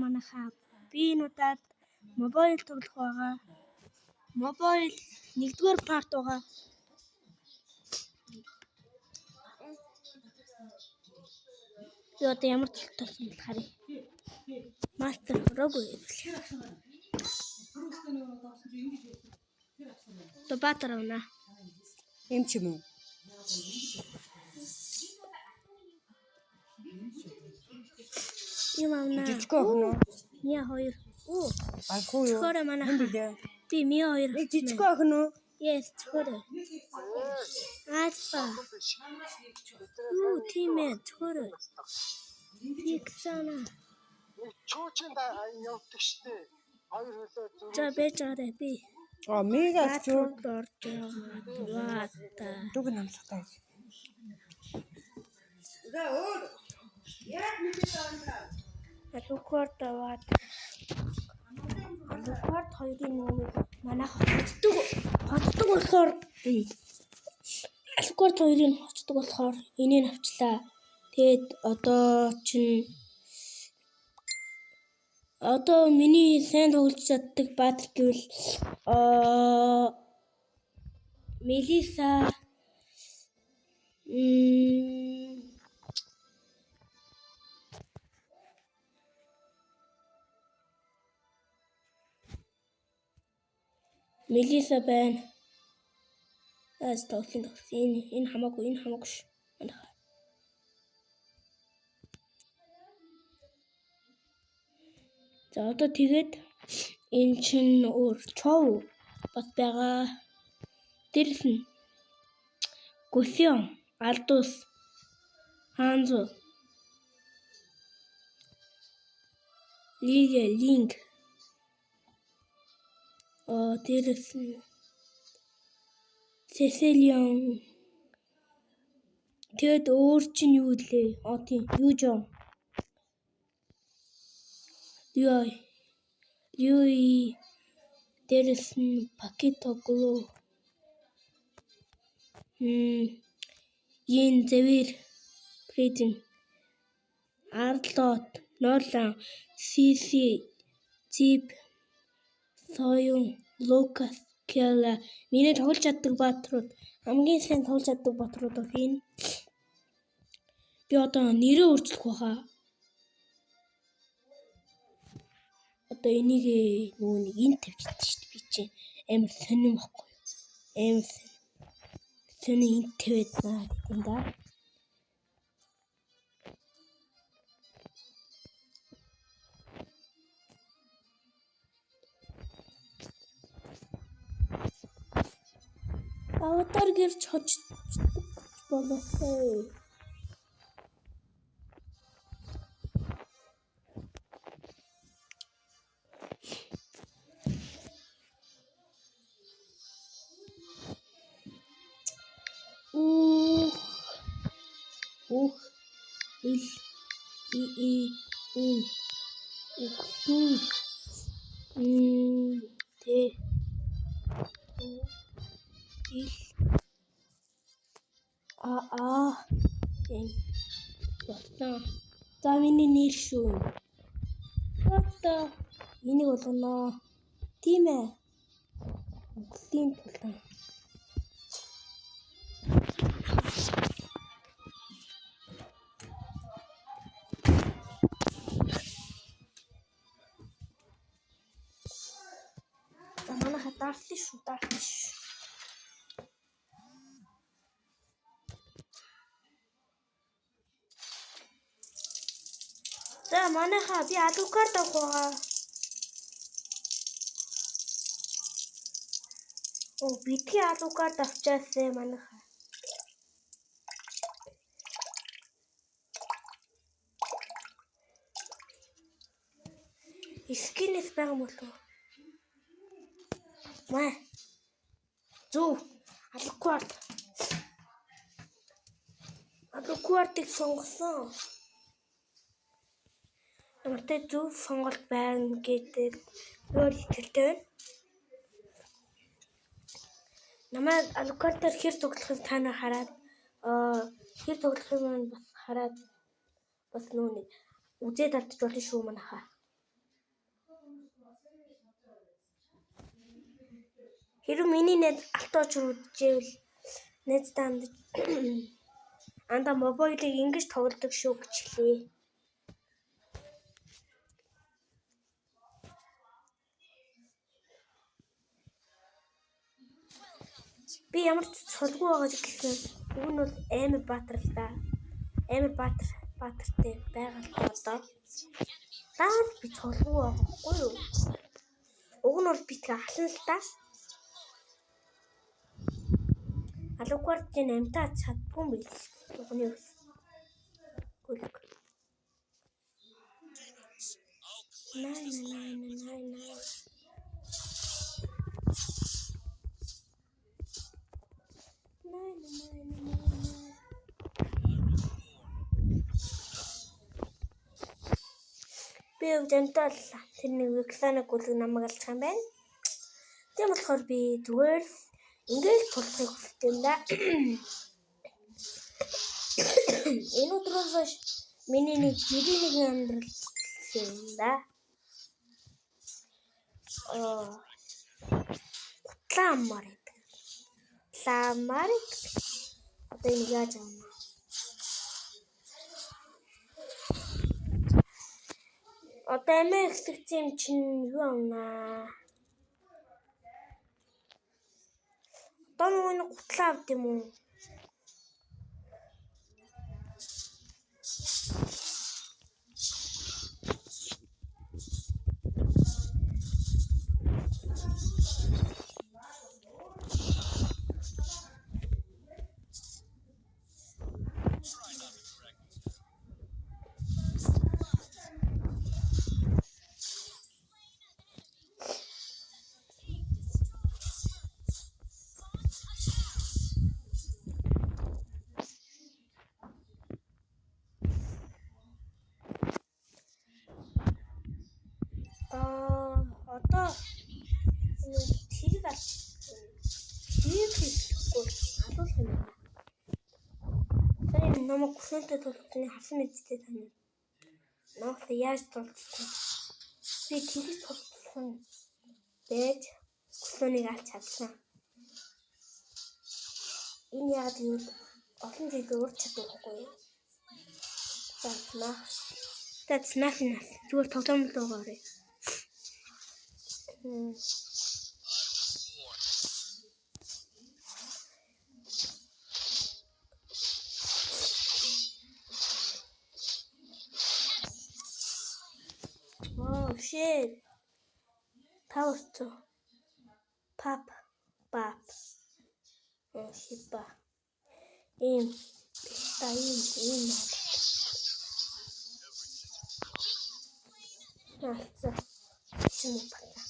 манайхаа би энэ удаад мобайл тоглох байгаа. Мобайл 1-р парт байгаа. Би одоо ямар толсон харъя. Мастер рогоо. То баатар авна. Эм ч юм уу? Юм авна. Жижиг охин уу? Мия 2. Оо. Баггүй юу? Цохороо манайхаа. Би Мия 2. Жижиг охин уу? Yes, цохороо. Альфа. Юу тийм ээ, цохороо. Иксана. Чуучин явдаг штэ. Хоёр хөлөө зүг. За бэж аваа би. Мегас ч юу? Дүг намсахтай. За өөр. Яг нэг таанаа. Алукорт аваад. Алукорт хоёрын нүүнийг манайх хоцдог болохоор Алукорт хоёрыг хоцдог болохоор энийг авчлаа. Тэгээд одоо миний сайн тоглож чаддаг баатар гэвэл Мелиса Мелиса байна. Астолфин энэ хамаагүй ш. За одоо тэгээд энэ чинь өөр чов бас байгаа. Дэрс нь Гусион, Алдус, Ханзо, Лига, Линк. Дэрс нь Сесилион. Тэгэд өөр чинь юу лээ? Тийм, Южон. Юи дэрс нь Пакетогло. Ин Зевир Приден Арлот Нолан Сиси Зип Соён Лукас Кела миний тоглож чаддаг баатрууд хамгийн сайн тоглож чаддаг баатрууд энэ. Би одоо нэрээ өөрчлөх байхаа. Одоо энийг нэг ин тавьчихсан шүү дээ би чинь амар сонирм байхгүй юу? Амар сони ин тавьд наа юм да. Аватар гэрч хочдог болоосэй. За миний нэр шүү. Одоо энийг болгоно. Тийм ээ. Монголын тулаан. Манайха дарсан шүү. За манайха би Алукарт авах байгаа. Битгий Алукарт авчаасаа манайха. Скинэс байгаа болов уу? Маа. Зүг Алукартыг сонгосон. Намайг зөв сонголт байна гэдэг өөр итгэлтэй байна. Намайг Алукартаар хэр тоглохыг та нар хараад хэр тоглохыг бас хараад бас нүуний үзээд алдчих болно шүү манайхаа. Хэрэв миний найз автооч үзжээвэл найздаа анда мобилыг ингэж тоглодог шүү гэж хэлээ. Би ямар ч цолгүй байгаа гэсэн. Уг нь бол амар баатар л да. Амар баатартай байгаа л одоо. Даас би цолгүй байгаа байхгүй юу? Уг нь бол би тэгээ алан л да. Алуугаарчин амтаа чаддгүй юм биш. Угны ус. Гүлг. Най. Би өвдөнтөл тэр нэг Виксанаг гүлг намайг алчих юм байна. Тийм болохоор би зүгээр ингэж тулахыг хүсдэг юм да. Энэ өдрөөс миний нэг жирийн амьдрал гэсэн юм да. Ламарик. Одоо энэ яаж юм? Одоо эмээ хэсэгцэн юм чинь юу амнаа? Одоо нэг гутлаа авд юм уу? Одоо тэрийг хийхгүй алуулах юм байна. Тэр намайг хүсэлтэд тулцны хасан мэдтэй тань. Наач яаж тулцсан? Би тэрийг тулцсан. Бэж хүсэлнийг алж чадсан. Энэ яагаад юу олон жил урд чадахгүй юу? That's nothing. Зүгээр тоглоом л байгаарай. Oh shit. Тавцо. Pap. Шипа. Ийм. Алцаа. Чим бата.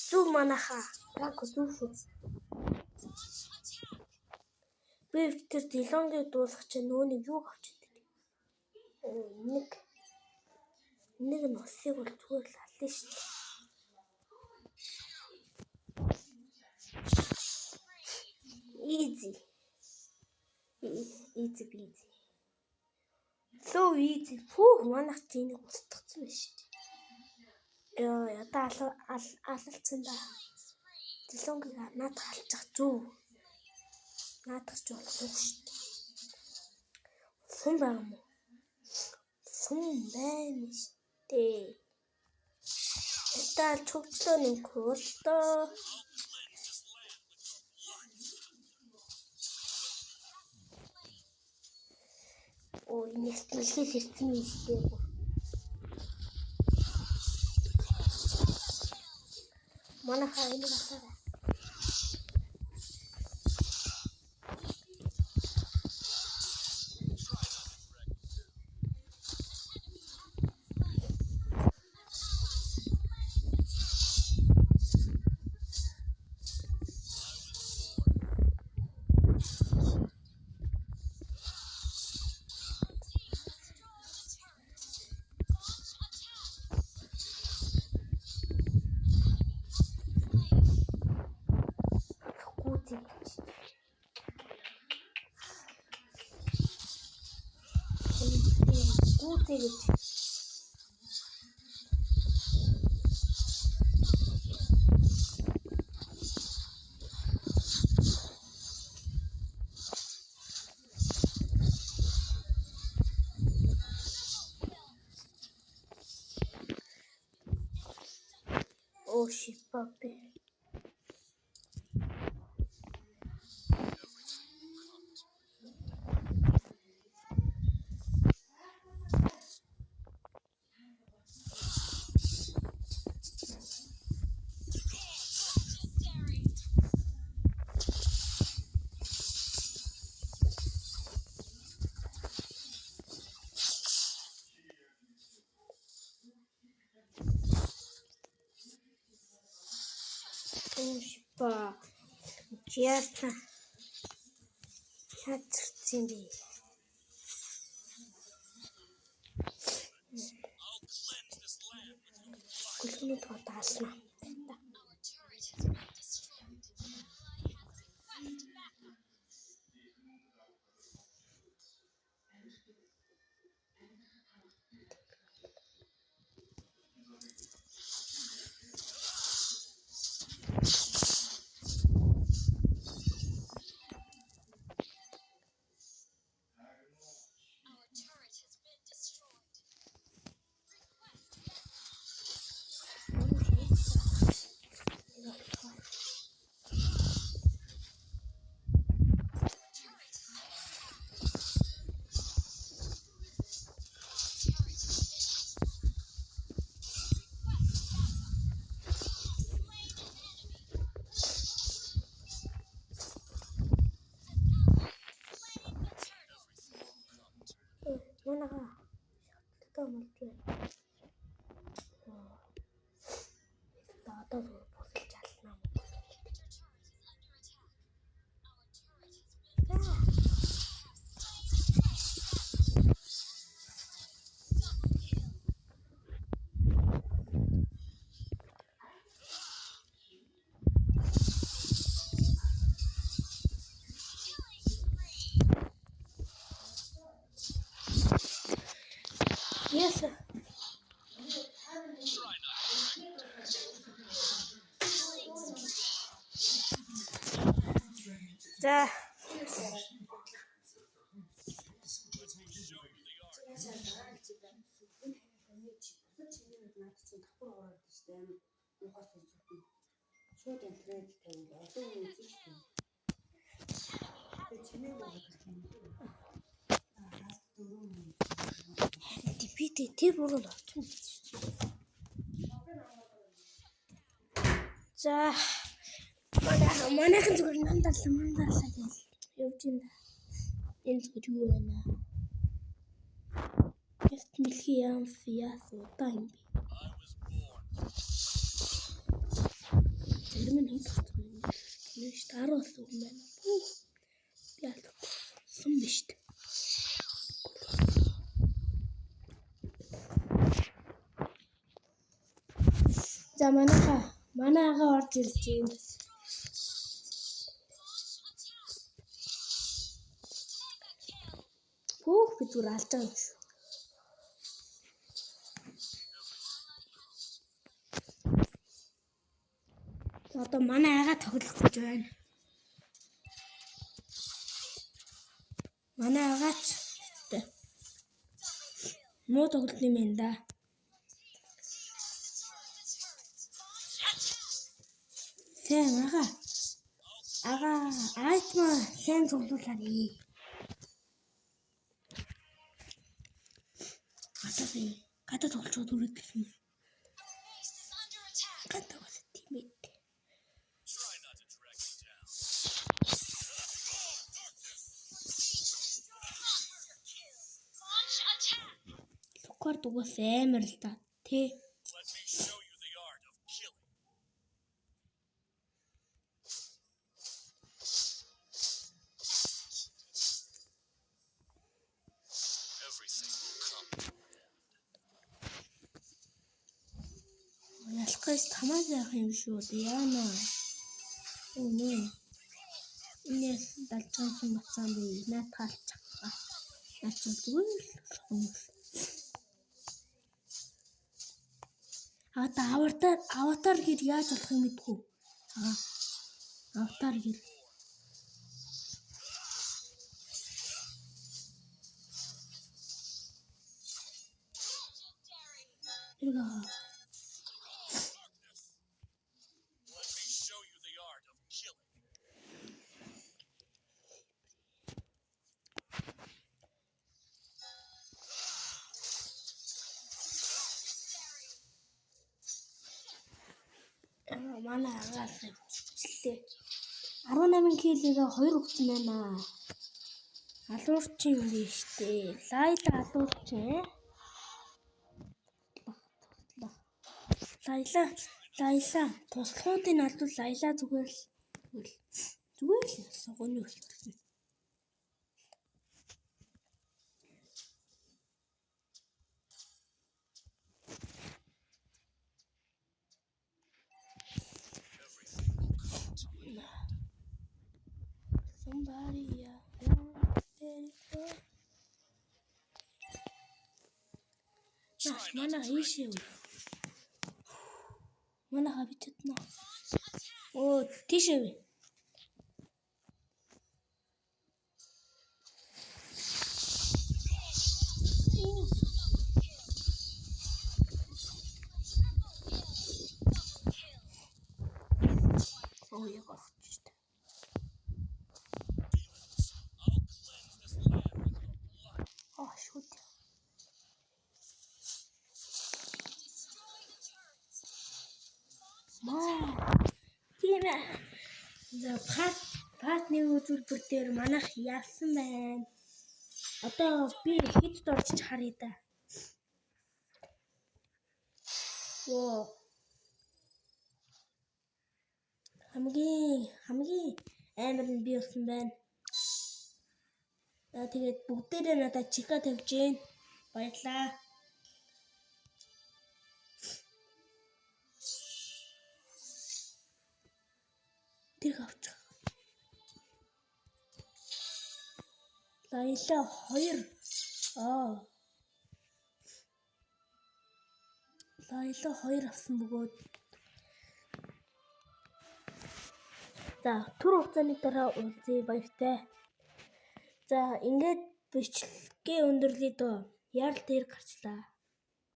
Зүг манаха. Рако зүгшүү. Би тэр Дилонгийг дуусгах чинь нөөнийг юу авч идэг. Нэг нь усыг бол зүгээр л аллаа шүү дээ. Easy. So easy. Фух, манайх чинийг устгацсан байна шүү дээ. Ядаа алалцсан да. Дилонгийг наадах алчих зүг. Наадах ч болохгүй шүү дээ. Сум байгаа юм уу? Сум байна шүү дээ. Ядаа чөгчлөө нэг хөлтөө. Ой, нэлхээс ирсэн юм шүү дээ. Манайхаа энэ батараа. үзье гэж. Oh shit, puppy. Oh shit, честно. Хацэрсэн би. Гүлгний тоотаална. Манайха шатлалтаа болж байна. Одоо босолж ална. Yes. За. Шууд интернет тавьж олон хүн үзэж байна. Тэгээ чимээ байгаа юм. Тэр буруу болчихно. За. Манайхан зүгээр нандарлаа гэж явж байна. Энэ зүгээр юу байна? Тест мэлхий яас удаа юм би. Зарим нь хийх юм. Нэш 10 үг байна. Би алсан биш үү? За манайхаа орж ирж байна. Би зүгээр алж байгаа юм шүү. Одоо манай агаа тоглох гэж байна. Манай агаач муу тоглох юм байна да. Сэн ага айтма сэн тоглуулаарай. Гадаа тоглож үргэлж юм. Гадаа бас тимэд. Лукар дугаас амар л да. Тэ. Ялхаж тамаас яах юм шүү дээ яана. Үнэн. Инээс далжсан бацаан би наатаалчих. Наач зүгээр л хүмүүс. Аватар гэр яаж болох юм мэдгүй. Аватар гэр. Манай агаас хүчлээ. 18 килийг 2 өгсөн байна. Алуурчин юм биш үү? Лайла алуурчин. Лайла туслахуудын алдвал Лайла зүгээр л суганы үлдсэн. Somebody Mana хийшээ. Mana хавчтна. Оо, тийшээ. Oh, я гохчихсон. Шут. Тийм ээ. За партны үзүүлбэр дээр манайх ялсан байна. Одоо би хэд дорж харъя да. Оо. Хамгийн амар нь би болсон байна. Тэгээд бүгдээрээ надад чика тавьж гин. Баярлаа. Тэр авчих. Лайла 2. Лайла 2 авсан бөгөөд. За, түр хугацааны дараа уулзъя, баяртай. За, ингээд бичлэгээ өндөрлөе дөө. Яарал дээр гарчлаа.